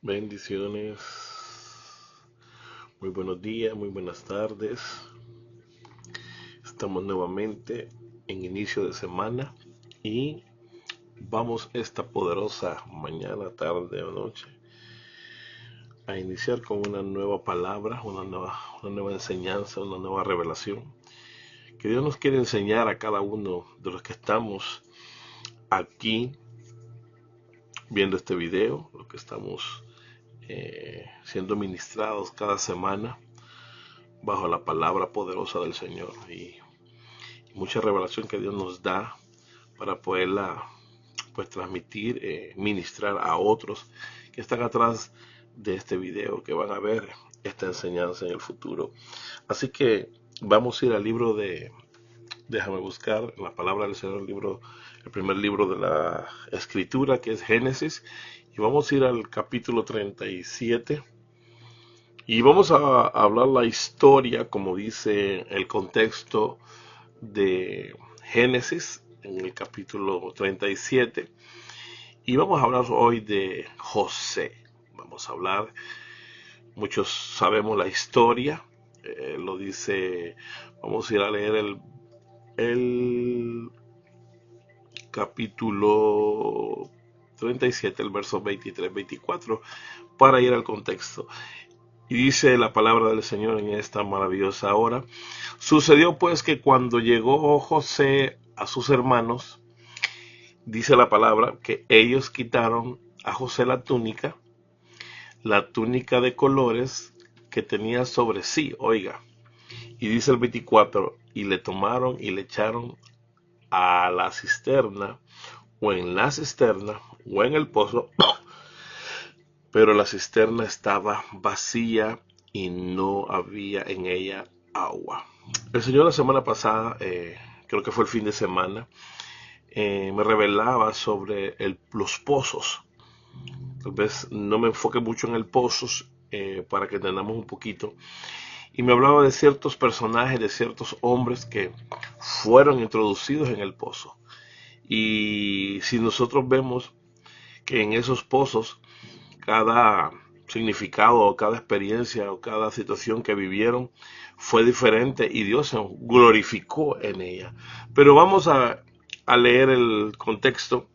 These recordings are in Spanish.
Bendiciones, muy buenos días, muy buenas tardes. Estamos nuevamente en inicio de semana y vamos esta poderosa mañana, tarde o noche a iniciar con una nueva palabra, una nueva enseñanza, una nueva revelación que Dios nos quiere enseñar a cada uno de los que estamos aquí viendo este video, los que estamos siendo ministrados cada semana bajo la palabra poderosa del Señor y mucha revelación que Dios nos da para poderla pues transmitir, ministrar a otros que están atrás de este video, que van a ver esta enseñanza en el futuro. Así que vamos a ir al libro déjame buscar la palabra del Señor, el primer libro de la escritura, que es Génesis, y vamos a ir al capítulo 37 y vamos a hablar la historia, como dice el contexto de Génesis en el capítulo 37, y vamos a hablar hoy de José. Vamos a hablar, muchos sabemos la historia, lo dice, vamos a ir a leer el capítulo 37, el verso 23-24, para ir al contexto. Y dice la palabra del Señor en esta maravillosa hora: sucedió pues que cuando llegó José a sus hermanos, dice la palabra, que ellos quitaron a José la túnica de colores que tenía sobre sí, oiga. Y dice el 24, y le tomaron y le echaron a la cisterna, o en la cisterna, o en el pozo, pero la cisterna estaba vacía y no había en ella agua. El Señor la semana pasada, creo que fue el fin de semana, me revelaba sobre los pozos. Tal vez no me enfoque mucho en el pozos, para que entendamos un poquito. Y me hablaba de ciertos personajes, de ciertos hombres que fueron introducidos en el pozo. Y si nosotros vemos que en esos pozos cada significado o cada experiencia o cada situación que vivieron fue diferente y Dios se glorificó en ella. Pero vamos a leer el contexto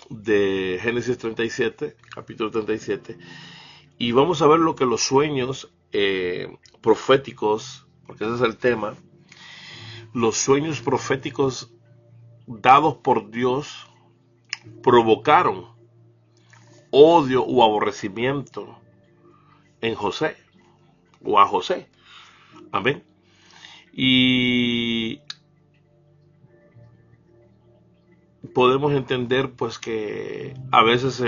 de Génesis 37, capítulo 37, y vamos a ver lo que los sueños proféticos, porque ese es el tema, los sueños proféticos dados por Dios provocaron odio o aborrecimiento en José o a José. Amén. Y podemos entender pues que a veces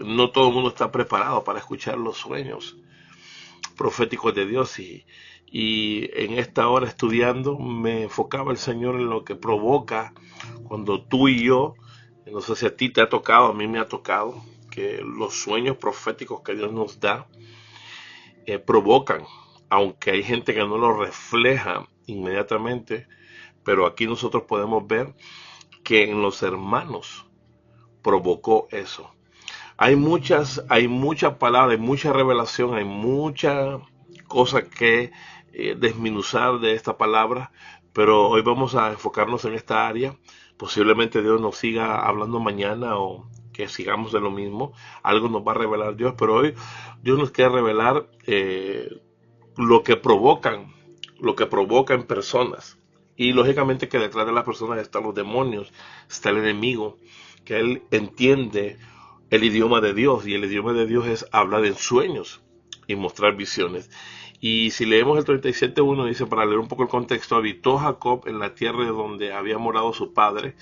no todo el mundo está preparado para escuchar los sueños proféticos de Dios, y en esta hora estudiando me enfocaba el Señor en lo que provoca cuando tú y yo, no sé si a ti te ha tocado, a mí me ha tocado, que los sueños proféticos que Dios nos da provocan, aunque hay gente que no lo refleja inmediatamente, pero aquí nosotros podemos ver que en los hermanos provocó eso. Hay muchas palabras, hay mucha revelación, hay mucha cosa que desminuzar de esta palabra, pero hoy vamos a enfocarnos en esta área. Posiblemente Dios nos siga hablando mañana o que sigamos de lo mismo. Algo nos va a revelar Dios, pero hoy Dios nos quiere revelar lo que provoca en personas. Y lógicamente que detrás de las personas están los demonios, está el enemigo, que él entiende el idioma de Dios, y el idioma de Dios es hablar en sueños y mostrar visiones. Y si leemos el 37:1, dice, para leer un poco el contexto: habitó Jacob en la tierra donde había morado su padre,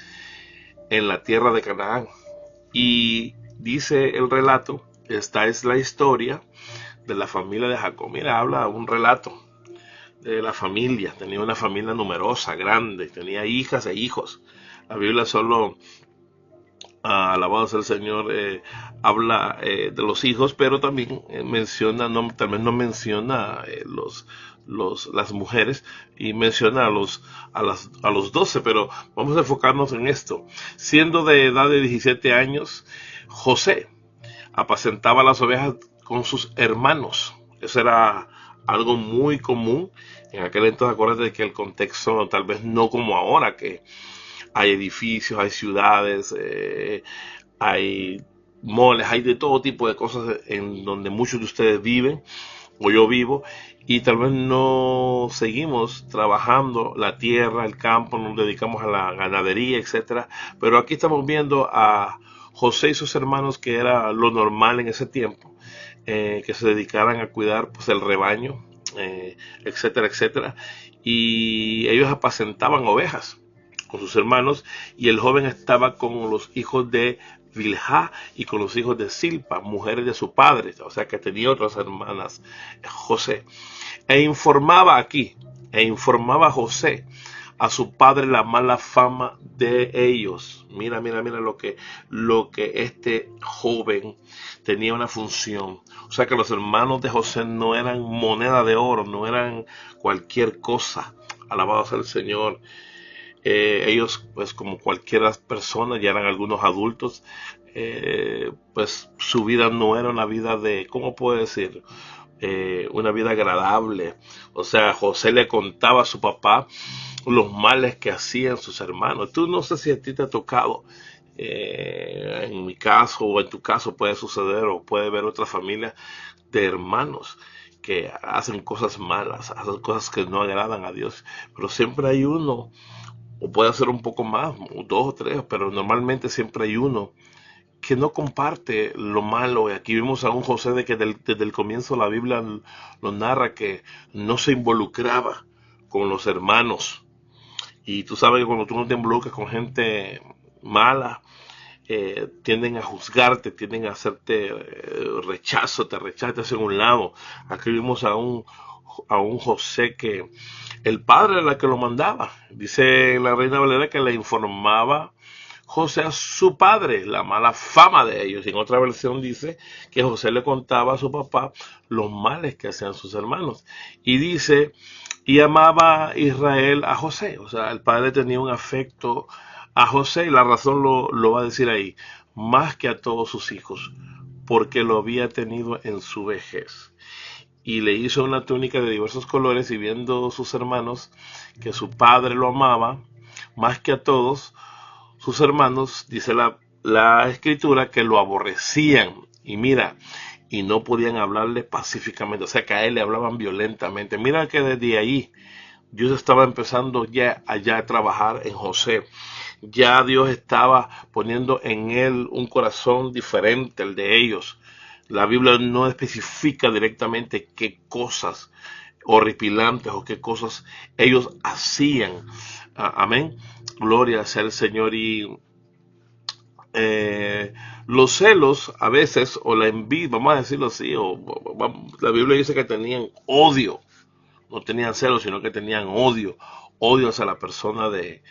en la tierra de Canaán. Y dice el relato, esta es la historia de la familia de Jacob. Mira, habla un relato de la familia. Tenía una familia numerosa, grande, tenía hijas e hijos. La Biblia solo, alabado sea el Señor, habla de los hijos, pero también menciona, tal vez no menciona las mujeres, y menciona a los 12, pero vamos a enfocarnos en esto. Siendo de edad de 17 años, José apacentaba las ovejas con sus hermanos. Eso era algo muy común en aquel entonces. Acuérdate que el contexto tal vez no como ahora, que hay edificios, hay ciudades, hay moles, hay de todo tipo de cosas en donde muchos de ustedes viven o yo vivo, y tal vez no seguimos trabajando la tierra, el campo, nos dedicamos a la ganadería, etcétera. Pero aquí estamos viendo a José y sus hermanos, que era lo normal en ese tiempo, que se dedicaran a cuidar pues el rebaño, etcétera, etcétera. Y ellos apacentaban ovejas con sus hermanos, y el joven estaba con los hijos de Bilhá y con los hijos de Silpa, mujeres de su padre, o sea que tenía otras hermanas, José. E informaba José a su padre la mala fama de ellos. Mira, mira, mira lo que este joven tenía una función. O sea que los hermanos de José no eran moneda de oro, no eran cualquier cosa. Alabado sea el Señor. Ellos, pues como cualquier persona, ya eran algunos adultos. Pues su vida no era una vida de, ¿cómo puedo decir? Una vida agradable. O sea, José le contaba a su papá los males que hacían sus hermanos. Tú, no sé si a ti te ha tocado, en mi caso o en tu caso puede suceder, o puede ver otra familia de hermanos que hacen cosas malas, hacen cosas que no agradan a Dios, pero siempre hay uno, o puede ser un poco más, dos o tres, pero normalmente siempre hay uno que no comparte lo malo. Y aquí vimos a un José de que desde el comienzo la Biblia lo narra, que no se involucraba con los hermanos. Y tú sabes que cuando tú no te involucras con gente mala, tienden a juzgarte, tienden a hacerte rechazo, te rechazan hacia un lado. Aquí vimos a un José que el padre era el que lo mandaba. Dice la Reina Valera que le informaba José a su padre la mala fama de ellos. Y en otra versión dice que José le contaba a su papá los males que hacían sus hermanos. Y dice, y amaba Israel a José. O sea, el padre tenía un afecto a José, y la razón lo va a decir ahí, más que a todos sus hijos, porque lo había tenido en su vejez. Y le hizo una túnica de diversos colores, y viendo sus hermanos que su padre lo amaba más que a todos sus hermanos, dice la escritura, que lo aborrecían. Y mira, y no podían hablarle pacíficamente, o sea que a él le hablaban violentamente. Mira que desde ahí Dios estaba empezando ya allá a trabajar en José. Ya Dios estaba poniendo en él un corazón diferente al de ellos. La Biblia no especifica directamente qué cosas horripilantes o qué cosas ellos hacían. Amén. Gloria sea el Señor. Y los celos a veces, o la envidia, vamos a decirlo así, la Biblia dice que tenían odio. No tenían celos, sino que tenían odio. Odio hacia la persona de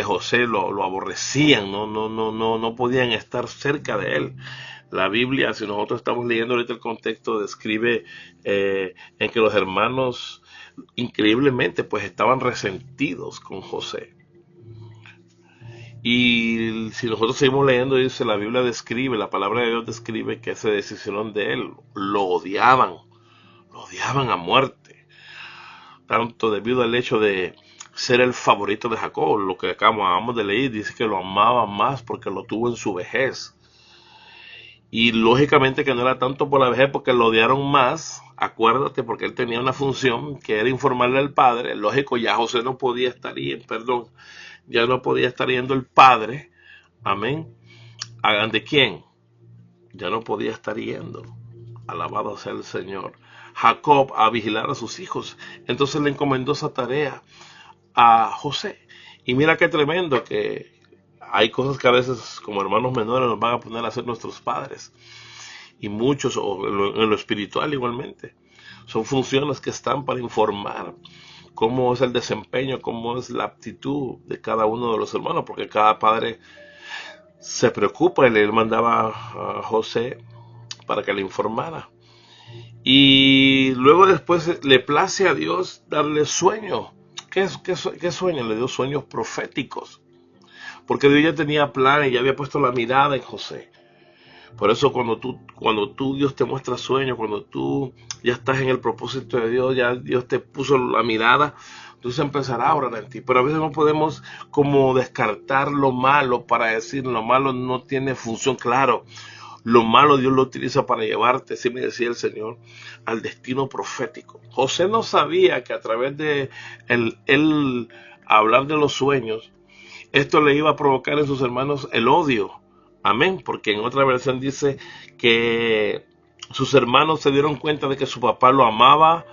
José, lo aborrecían, no podían estar cerca de él. La Biblia, si nosotros estamos leyendo ahorita el contexto, describe en que los hermanos increíblemente pues estaban resentidos con José. Y si nosotros seguimos leyendo, dice, la Biblia describe, la palabra de Dios describe que se deshicieron de él, lo odiaban a muerte, tanto debido al hecho de ser el favorito de Jacob. Lo que acabamos de leer dice que lo amaba más porque lo tuvo en su vejez. Y lógicamente que no era tanto por la vejez, porque lo odiaron más, acuérdate, porque él tenía una función que era informarle al padre. Lógico, ya José no podía estar yendo, ya no podía estar yendo el padre, amén. ¿Hagan de quién? Ya no podía estar yendo, alabado sea el Señor, Jacob, a vigilar a sus hijos. Entonces le encomendó esa tarea a José. Y mira qué tremendo, que hay cosas que a veces como hermanos menores nos van a poner a hacer nuestros padres, y muchos, o en lo espiritual igualmente, son funciones que están para informar cómo es el desempeño, cómo es la aptitud de cada uno de los hermanos, porque cada padre se preocupa, y le mandaba a José para que le informara. Y luego después le place a Dios darle sueños. ¿Qué sueño? Le dio sueños proféticos, porque Dios ya tenía planes, ya había puesto la mirada en José. Por eso cuando tú Dios te muestra sueños, cuando tú ya estás en el propósito de Dios, ya Dios te puso la mirada, entonces empezará a orar en ti. Pero a veces no podemos como descartar lo malo para decir lo malo no tiene función. Claro, lo malo Dios lo utiliza para llevarte, así me decía el Señor, al destino profético. José no sabía que a través de él hablar de los sueños, esto le iba a provocar en sus hermanos el odio. Amén, porque en otra versión dice que sus hermanos se dieron cuenta de que su papá lo amaba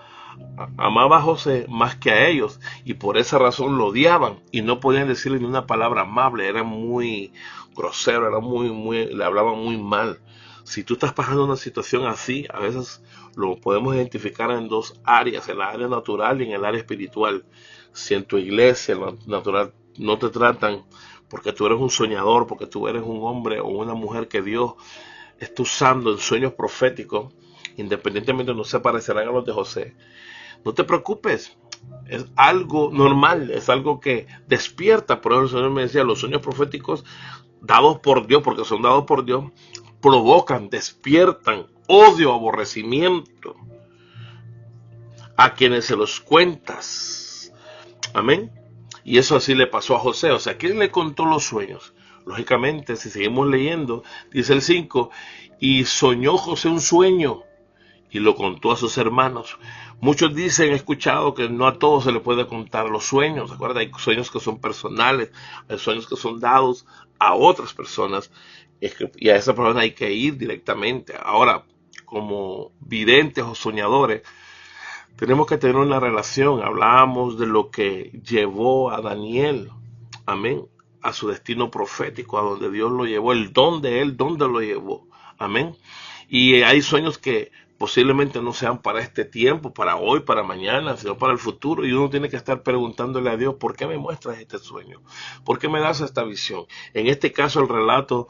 a José más que a ellos, y por esa razón lo odiaban y no podían decirle ni una palabra amable. Era muy grosero, le hablaban muy mal. Si tú estás pasando una situación así, a veces lo podemos identificar en dos áreas, en la área natural y en el área espiritual. Si en tu iglesia, en la natural, no te tratan porque tú eres un soñador, porque tú eres un hombre o una mujer que Dios está usando en sueños proféticos, independientemente no se parecerán a los de José, no te preocupes, es algo normal, es algo que despierta. Por eso el Señor me decía, los sueños proféticos dados por Dios, porque son dados por Dios, provocan, despiertan odio, aborrecimiento a quienes se los cuentas. Amén. Y eso así le pasó a José. O sea, ¿quién le contó los sueños? Lógicamente, si seguimos leyendo, dice el 5, y soñó José un sueño y lo contó a sus hermanos. Muchos dicen, he escuchado que no a todos se le puede contar los sueños. ¿Recuerda? Hay sueños que son personales, hay sueños que son dados a otras personas, y a esa persona hay que ir directamente. Ahora, como videntes o soñadores, tenemos que tener una relación. Hablábamos de lo que llevó a Daniel, amén, a su destino profético, a donde Dios lo llevó, el don de él, donde lo llevó, amén. Y hay sueños que posiblemente no sean para este tiempo, para hoy, para mañana, sino para el futuro, y uno tiene que estar preguntándole a Dios, ¿por qué me muestras este sueño? ¿Por qué me das esta visión? En este caso, el relato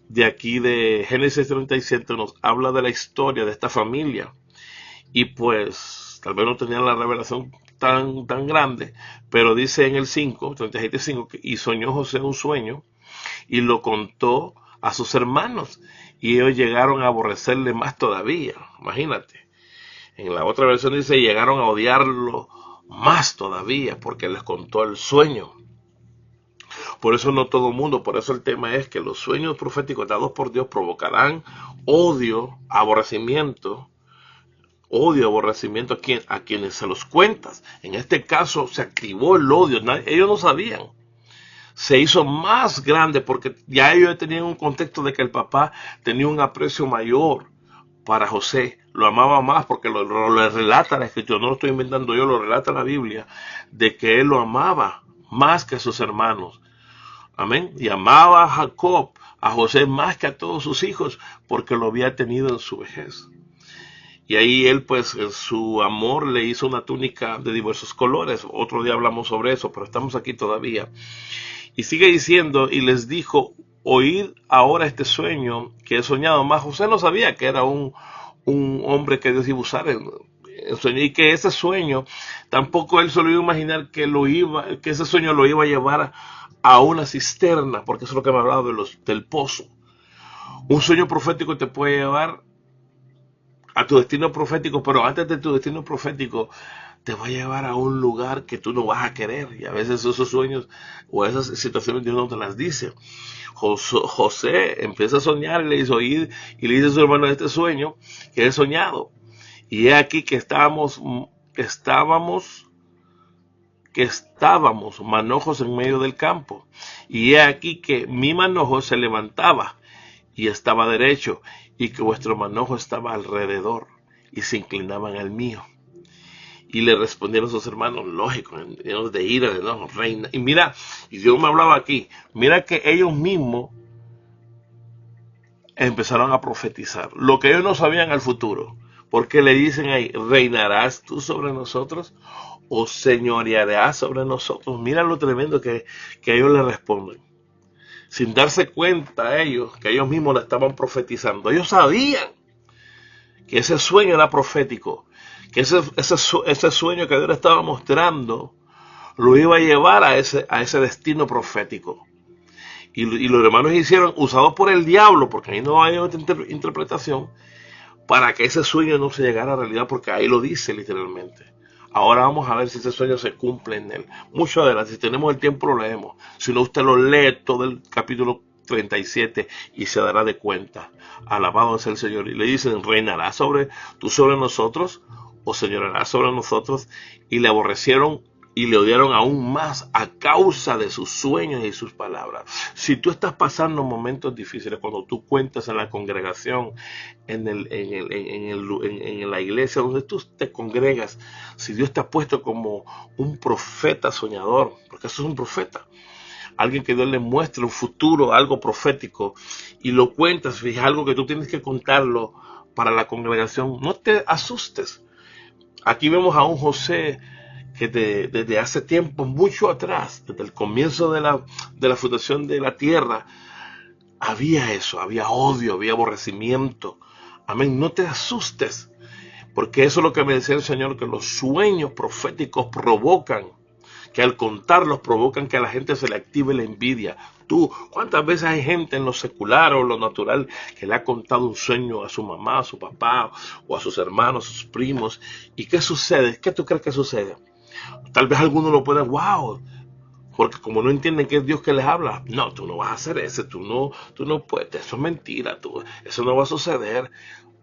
de aquí de Génesis 37 nos habla de la historia de esta familia, y pues tal vez no tenían la revelación tan grande, pero dice en el 37:5, y soñó José un sueño y lo contó a sus hermanos, y ellos llegaron a aborrecerle más todavía. Imagínate. En la otra versión dice, llegaron a odiarlo más todavía porque les contó el sueño. Por eso no todo el mundo, por eso el tema es que los sueños proféticos dados por Dios provocarán odio, aborrecimiento a quienes se los cuentas. En este caso se activó el odio, ellos no sabían. Se hizo más grande porque ya ellos tenían un contexto de que el papá tenía un aprecio mayor para José, lo amaba más, porque lo relata la escritura, no lo estoy inventando yo, lo relata la Biblia, de que él lo amaba más que a sus hermanos. Amén. Y amaba a Jacob, a José más que a todos sus hijos, porque lo había tenido en su vejez. Y ahí él, pues, en su amor le hizo una túnica de diversos colores. Otro día hablamos sobre eso, pero estamos aquí todavía. Y sigue diciendo, y les dijo, oíd ahora este sueño que he soñado. Más José no sabía que era un hombre que Dios iba a usar en sueño, y que ese sueño, tampoco él se lo iba a imaginar que ese sueño lo iba a llevar a una cisterna, porque eso es lo que me ha hablado del pozo. Un sueño profético te puede llevar a tu destino profético, pero antes de tu destino profético te va a llevar a un lugar que tú no vas a querer, y a veces esos sueños o esas situaciones Dios no te las dice. José empieza a soñar y le dice oír, y le dice a su hermano este sueño que he soñado, y he aquí que estábamos manojos en medio del campo, y he aquí que mi manojo se levantaba y estaba derecho, y que vuestro manojo estaba alrededor y se inclinaban al mío. Y le respondieron sus hermanos, lógico, llenos de ira, de no, reina. Y mira, y Dios me hablaba aquí, mira que ellos mismos empezaron a profetizar lo que ellos no sabían al futuro, porque le dicen ahí, ¿reinarás tú sobre nosotros o señorearás sobre nosotros? Mira lo tremendo que ellos le responden, sin darse cuenta ellos que ellos mismos la estaban profetizando. Ellos sabían que ese sueño era profético, que ese sueño que Dios le estaba mostrando lo iba a llevar a ese destino profético. Y los hermanos hicieron, usados por el diablo, porque ahí no hay otra interpretación, para que ese sueño no se llegara a realidad, porque ahí lo dice literalmente. Ahora vamos a ver si ese sueño se cumple en él. Mucho adelante, si tenemos el tiempo lo leemos. Si no, usted lo lee todo el capítulo 37 y se dará de cuenta. Alabado sea el Señor. Y le dicen, ¿reinará tú sobre nosotros? ¿O señorará sobre nosotros? Y le aborrecieron y le odiaron aún más a causa de sus sueños y sus palabras. Si tú estás pasando momentos difíciles, cuando tú cuentas en la congregación, en la iglesia donde tú te congregas, si Dios te ha puesto como un profeta soñador, porque eso es un profeta, alguien que Dios le muestre un futuro, algo profético, y lo cuentas, es algo que tú tienes que contarlo para la congregación, no te asustes. Aquí vemos a un José que desde hace tiempo, mucho atrás, desde el comienzo de la fundación de la tierra, había eso, había odio, había aborrecimiento. Amén, no te asustes, porque eso es lo que me decía el Señor, que los sueños proféticos provocan, que al contarlos provocan que a la gente se le active la envidia. Tú, ¿cuántas veces hay gente en lo secular o lo natural que le ha contado un sueño a su mamá, a su papá, o a sus hermanos, a sus primos? ¿Y qué sucede? ¿Qué tú crees que sucede? Tal vez algunos lo puedan, wow, porque como no entienden que es Dios que les habla, no, tú no vas a hacer eso, tú no puedes, eso es mentira, eso no va a suceder.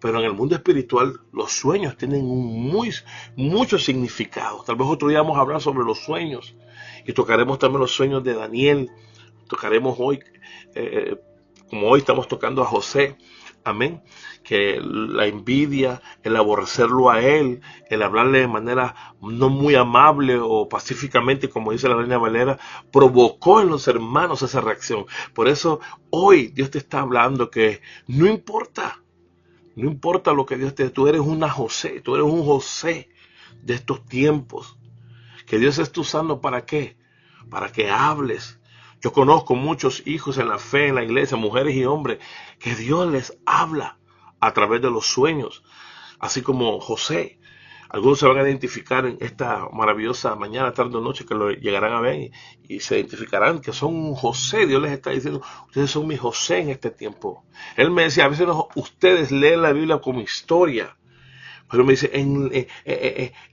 Pero en el mundo espiritual los sueños tienen mucho significado. Tal vez otro día vamos a hablar sobre los sueños y tocaremos también los sueños de Daniel. Tocaremos hoy, como hoy estamos tocando a José, amén, que la envidia, el aborrecerlo a él, el hablarle de manera no muy amable o pacíficamente, como dice la Reina Valera, provocó en los hermanos esa reacción. Por eso hoy Dios te está hablando que no importa lo que Dios te dé, tú eres un José de estos tiempos, que Dios está usando ¿para qué? Para que hables. Yo conozco muchos hijos en la fe, en la iglesia, mujeres y hombres, que Dios les habla a través de los sueños, así como José. Algunos se van a identificar en esta maravillosa mañana, tarde o noche que lo llegarán a ver y se identificarán que son un José. Dios les está diciendo, ustedes son mi José en este tiempo. Él me decía, a veces ustedes leen la Biblia como historia, pero me dice,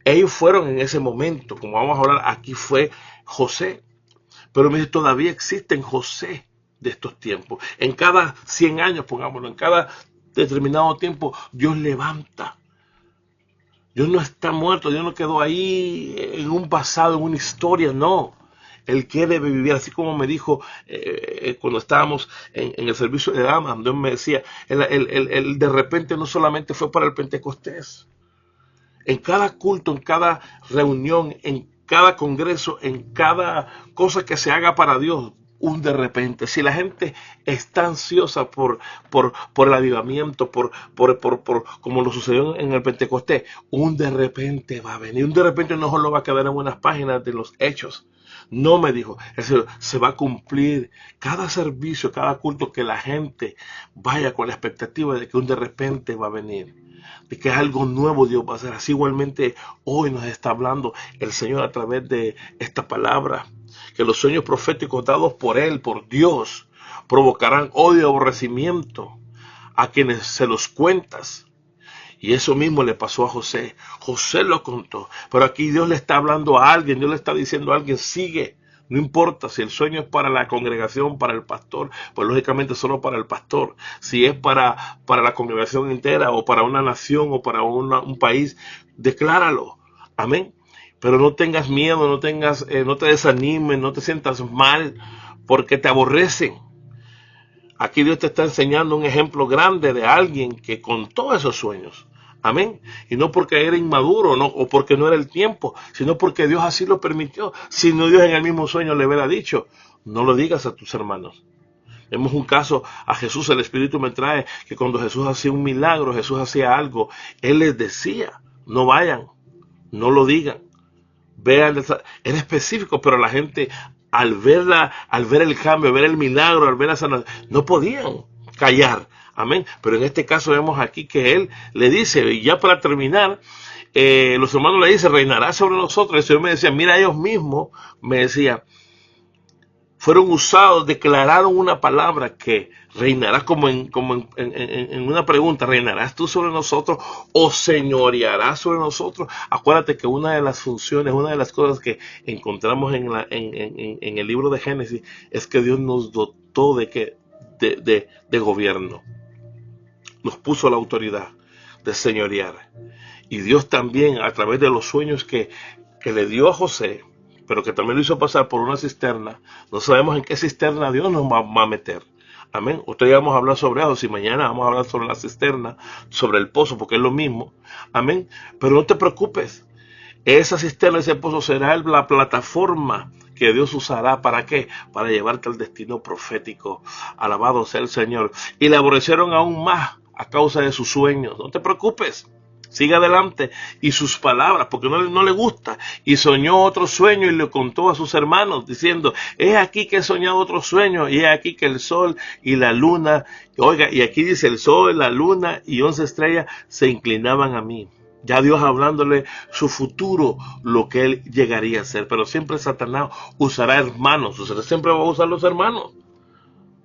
ellos fueron en ese momento, como vamos a hablar, aquí fue José. Pero me dice, todavía existen José de estos tiempos. En cada 100 años, pongámoslo, en cada determinado tiempo, Dios levanta. Dios no está muerto, Dios no quedó ahí en un pasado, en una historia, no. Él quiere vivir, así como me dijo cuando estábamos en el servicio de damas, Dios me decía, él de repente no solamente fue para el Pentecostés. En cada culto, en cada reunión, en cada congreso, en cada cosa que se haga para Dios, un de repente. Si la gente está ansiosa por el avivamiento, por como lo sucedió en el Pentecostés, un de repente va a venir. Un de repente no solo va a quedar en unas páginas de los hechos. No, me dijo, se va a cumplir cada servicio, cada culto, que la gente vaya con la expectativa de que un de repente va a venir, de que algo nuevo Dios va a hacer. Así igualmente hoy nos está hablando el Señor a través de esta palabra, que los sueños proféticos dados por Él, por Dios, provocarán odio y aborrecimiento a quienes se los cuentas. Y eso mismo le pasó a José. José lo contó. Pero aquí Dios le está hablando a alguien, Dios le está diciendo a alguien, sigue. No importa si el sueño es para la congregación, para el pastor, pues lógicamente solo para el pastor. Si es para la congregación entera, o para una nación, o para un país, decláralo. Amén. Pero no tengas miedo, no te desanimes, no te sientas mal, porque te aborrecen. Aquí Dios te está enseñando un ejemplo grande de alguien que contó esos sueños. Amén. Y no porque era inmaduro, no, o porque no era el tiempo, sino porque Dios así lo permitió. Si no, Dios en el mismo sueño le hubiera dicho, no lo digas a tus hermanos. Vemos un caso a Jesús, el Espíritu me trae que cuando Jesús hacía un milagro, Jesús hacía algo, Él les decía, no vayan, no lo digan. Vean, era específico, pero la gente al ver el cambio, ver el milagro, al ver la sanación, no podían callar. Amén. Pero en este caso vemos aquí que Él le dice, y ya para terminar, los hermanos le dicen, reinará sobre nosotros. El Señor me decía, mira, ellos mismos, me decía, fueron usados, declararon una palabra que reinará en una pregunta, ¿reinarás tú sobre nosotros o señorearás sobre nosotros? Acuérdate que una de las funciones, una de las cosas que encontramos en el libro de Génesis es que Dios nos dotó de gobierno, nos puso la autoridad de señorear. Y Dios también, a través de los sueños que le dio a José, pero que también lo hizo pasar por una cisterna, no sabemos en qué cisterna Dios nos va a meter. Amén. Usted ya vamos a hablar sobre eso, y mañana vamos a hablar sobre la cisterna, sobre el pozo, porque es lo mismo. Amén. Pero no te preocupes. Esa cisterna, ese pozo será la plataforma que Dios usará. ¿Para qué? Para llevarte al destino profético. Alabado sea el Señor. Y le aborrecieron aún más a causa de sus sueños. No te preocupes. Sigue adelante. Y sus palabras, porque no le gusta. Y soñó otro sueño y le contó a sus hermanos, diciendo, he aquí que he soñado otro sueño, y he aquí que el sol y la luna, oiga, y aquí dice el sol, la luna y 11 estrellas se inclinaban a mí. Ya Dios hablándole su futuro, lo que él llegaría a ser. Pero siempre Satanás usará hermanos. Usted siempre va a usar los hermanos.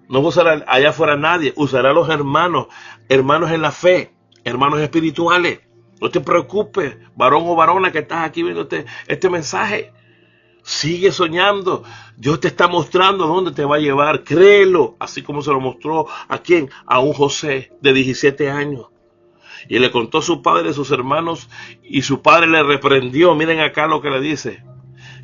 No usará allá afuera nadie. Usará los hermanos. Hermanos en la fe. Hermanos espirituales. No te preocupes, varón o varona que estás aquí viendo este mensaje. Sigue soñando. Dios te está mostrando dónde te va a llevar. Créelo. Así como se lo mostró a quién. A un José de 17 años. Y le contó a su padre y a sus hermanos, y su padre le reprendió. Miren acá lo que le dice.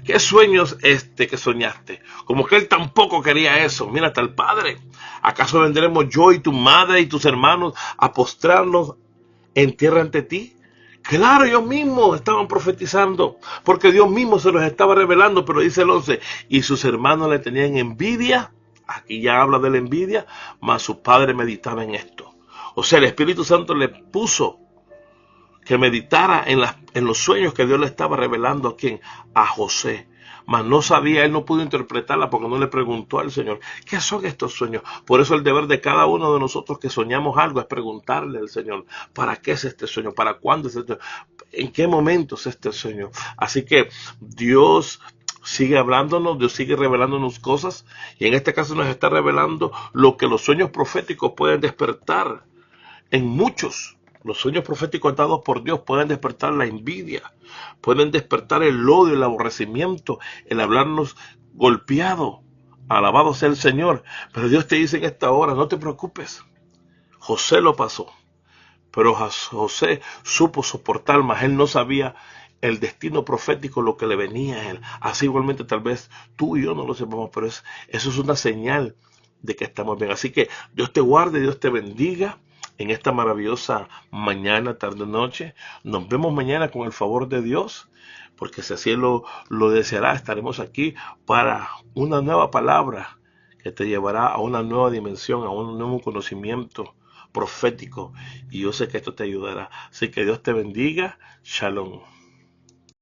¿Qué sueño es este que soñaste? Como que él tampoco quería eso. Mira, hasta el padre. ¿Acaso vendremos yo y tu madre y tus hermanos a postrarnos en tierra ante ti? Claro, ellos mismos estaban profetizando, porque Dios mismo se los estaba revelando. Pero dice el 11, y sus hermanos le tenían envidia. Aquí ya habla de la envidia, mas su padre meditaba en esto. O sea, el Espíritu Santo le puso que meditara en los sueños que Dios le estaba revelando a quién, a José. Mas no sabía, él no pudo interpretarla porque no le preguntó al Señor, ¿qué son estos sueños? Por eso el deber de cada uno de nosotros que soñamos algo es preguntarle al Señor, ¿para qué es este sueño? ¿Para cuándo es este sueño? ¿En qué momento es este sueño? Así que Dios sigue hablándonos, Dios sigue revelándonos cosas, y en este caso nos está revelando lo que los sueños proféticos pueden despertar en muchos. Los sueños proféticos dados por Dios pueden despertar la envidia, pueden despertar el odio, el aborrecimiento, el hablarnos golpeado. Alabado sea el Señor. Pero Dios te dice en esta hora, no te preocupes. José lo pasó, pero José supo soportar, mas él no sabía el destino profético, lo que le venía a él. Así igualmente tal vez tú y yo no lo sepamos, pero eso es una señal de que estamos bien. Así que Dios te guarde, Dios te bendiga en esta maravillosa mañana, tarde, noche. Nos vemos mañana con el favor de Dios, porque si así lo deseará, estaremos aquí para una nueva palabra que te llevará a una nueva dimensión, a un nuevo conocimiento profético. Y yo sé que esto te ayudará. Así que Dios te bendiga. Shalom.